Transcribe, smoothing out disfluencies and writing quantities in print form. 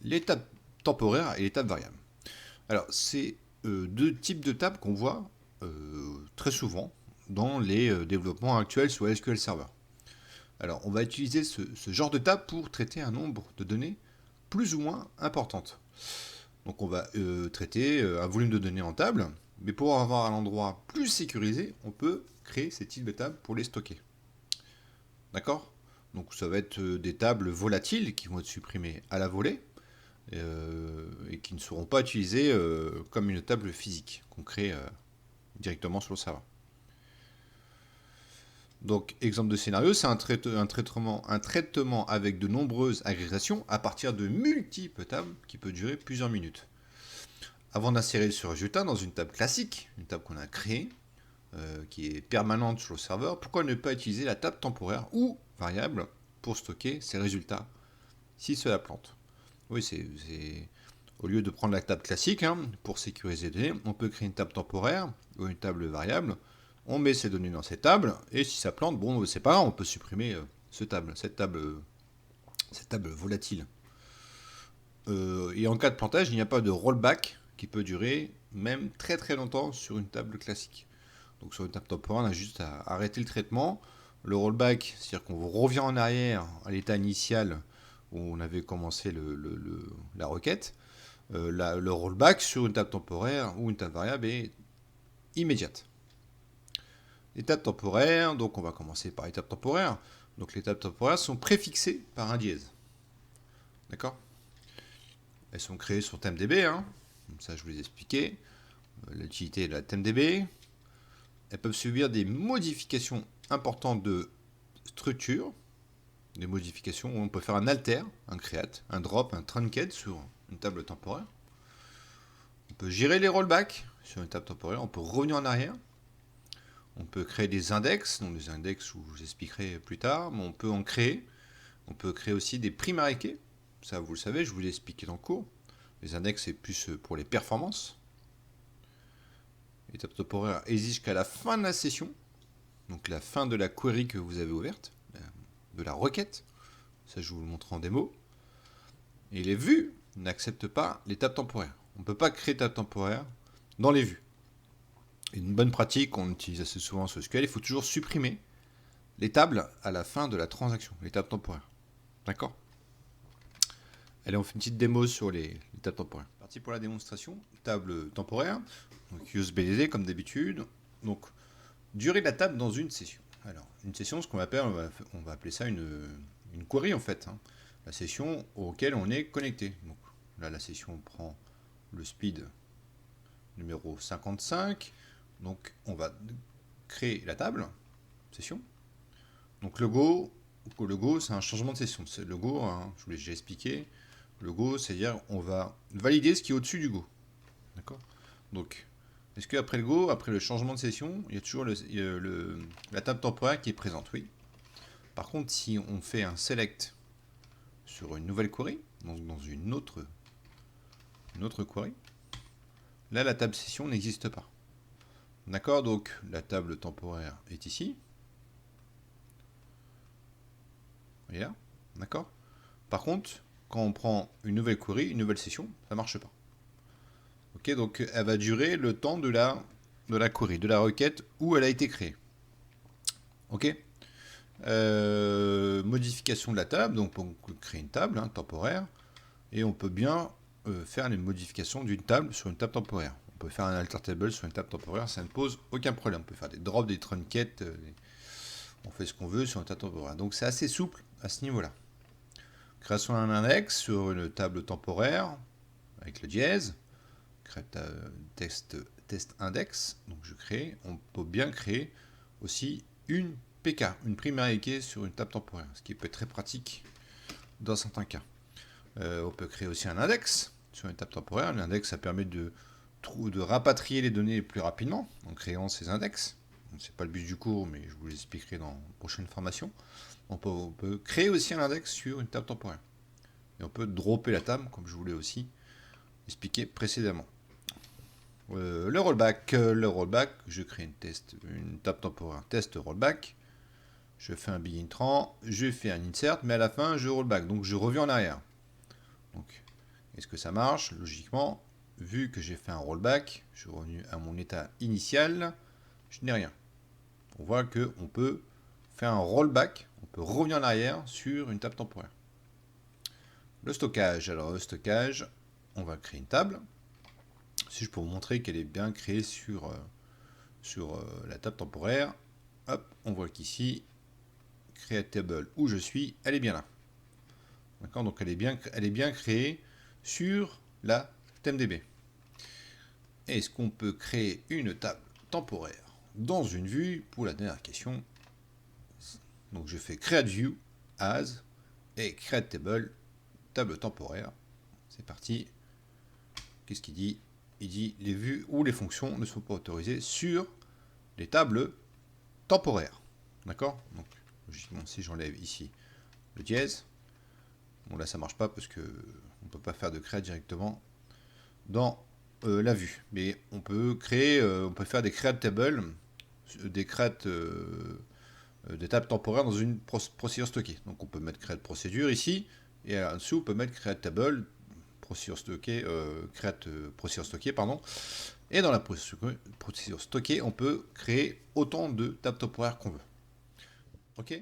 l'étape temporaire et l'étape variable. Alors, c'est deux types de tables qu'on voit très souvent dans les développements actuels sur SQL Server. Alors, on va utiliser ce genre de table pour traiter un nombre de données plus ou moins importantes. Donc, on va traiter un volume de données en table, mais pour avoir un endroit plus sécurisé, on peut créer ces types de tables pour les stocker. D'accord? Donc, ça va être des tables volatiles qui vont être supprimées à la volée et qui ne seront pas utilisées comme une table physique qu'on crée directement sur le serveur. Donc, exemple de scénario, c'est un traitement avec de nombreuses agrégations à partir de multiples tables qui peut durer plusieurs minutes. Avant d'insérer ce résultat dans une table classique, une table qu'on a créée, qui est permanente sur le serveur, pourquoi ne pas utiliser la table temporaire ou variable pour stocker ces résultats si cela plante? Oui, au lieu de prendre la table classique pour sécuriser les données, on peut créer une table temporaire ou une table variable. On met ces données dans cette table et si ça plante, bon, c'est pas grave, on peut supprimer cette table volatile. Et en cas de plantage, il n'y a pas de rollback qui peut durer même très très longtemps sur une table classique. Donc sur une table temporaire, on a juste à arrêter le traitement. Le rollback, c'est-à-dire qu'on revient en arrière à l'état initial où on avait commencé la requête. Le rollback sur une table temporaire ou une table variable est immédiate. L'étape temporaire, donc on va commencer par l'étape temporaire. Donc les étapes temporaires sont préfixées par un dièse. D'accord? Elles sont créées sur TimeDB, ça je vous l'ai expliqué. L'utilité de la TimeDB. Elles peuvent subir des modifications importantes de structure. Des modifications où on peut faire un alter, un create, un drop, un truncate sur une table temporaire. On peut gérer les rollbacks sur une table temporaire. On peut revenir en arrière. On peut créer des index, donc des index où je vous expliquerai plus tard, mais on peut en créer. On peut créer aussi des primary keys. Ça, vous le savez, je vous l'ai expliqué dans le cours. Les index, c'est plus pour les performances. L'étape temporaire existe jusqu'à la fin de la session, donc la fin de la query que vous avez ouverte, de la requête. Ça, je vous le montre en démo. Et les vues n'acceptent pas l'étape temporaire. On ne peut pas créer d'étape temporaire dans les vues. Une bonne pratique qu'on utilise assez souvent sur SQL, il faut toujours supprimer les tables à la fin de la transaction, les tables temporaires. D'accord? Allez, on fait une petite démo sur les tables temporaires. Parti pour la démonstration. Table temporaire. Donc useBDD comme d'habitude. Donc, durée de la table dans une session. Alors, une session, ce qu'on va appeler, on va appeler ça une query en fait. La session auquel on est connecté. Donc là, la session prend le speed numéro 55. Donc, on va créer la table, session. Donc, le go, c'est un changement de session. Le go, je vous l'ai déjà expliqué. Le go, c'est-à-dire on va valider ce qui est au-dessus du go. D'accord? Donc, est-ce qu'après le go, après le changement de session, il y a toujours la table temporaire qui est présente? Oui. Par contre, si on fait un select sur une nouvelle query, donc dans une autre query, là, la table session n'existe pas. D'accord? Donc, la table temporaire est ici. Et là. D'accord? Par contre, quand on prend une nouvelle query, une nouvelle session, ça ne marche pas. Ok, donc elle va durer le temps de la query, de la requête où elle a été créée. Ok. Modification de la table, donc on peut créer une table temporaire, et on peut bien faire les modifications d'une table sur une table temporaire. On peut faire un alter table sur une table temporaire, ça ne pose aucun problème. On peut faire des drops, des truncates, on fait ce qu'on veut sur une table temporaire. Donc c'est assez souple à ce niveau-là. Création d'un index sur une table temporaire avec le dièse. Test index, donc je crée, on peut bien créer aussi une PK, une primary key sur une table temporaire, ce qui peut être très pratique dans certains cas. On peut créer aussi un index sur une table temporaire. L'index, ça permet de rapatrier les données plus rapidement en créant ces index. C'est pas le but du cours, mais je vous l'expliquerai dans une prochaine formation. On peut créer aussi un index sur une table temporaire. Et on peut dropper la table, comme je vous l'ai aussi expliqué précédemment. Le rollback, je crée une table temporaire test rollback. Je fais un begin tran, je fais un insert, mais à la fin je rollback, donc je reviens en arrière. Donc Est-ce que ça marche? Logiquement, vu que j'ai fait un rollback, je suis revenu à mon état initial, je n'ai rien. On voit qu'on peut faire un rollback, on peut revenir en arrière sur une table temporaire. Le stockage, alors le stockage, on va créer une table. Si je peux vous montrer qu'elle est bien créée sur la table temporaire, hop, on voit qu'ici, Create Table où je suis, elle est bien là. D'accord, donc elle est bien créée sur la TMDB. Est-ce qu'on peut créer une table temporaire dans une vue? Pour la dernière question, donc je fais Create View as et Create Table, table temporaire. C'est parti. Qu'est-ce qu'il dit? Il dit les vues ou les fonctions ne sont pas autorisées sur les tables temporaires. D'accord? Donc, logiquement, si j'enlève ici le dièse, bon là ça marche pas parce que on peut pas faire de create directement dans la vue. Mais on peut créer, on peut faire des create tables, des create des tables temporaires dans une procédure stockée. Donc on peut mettre create procédure ici, et en dessous on peut mettre create table, procédure stockée, create procédure stockée, pardon. Et dans la procédure stockée, on peut créer autant de tables temporaires qu'on veut. Ok?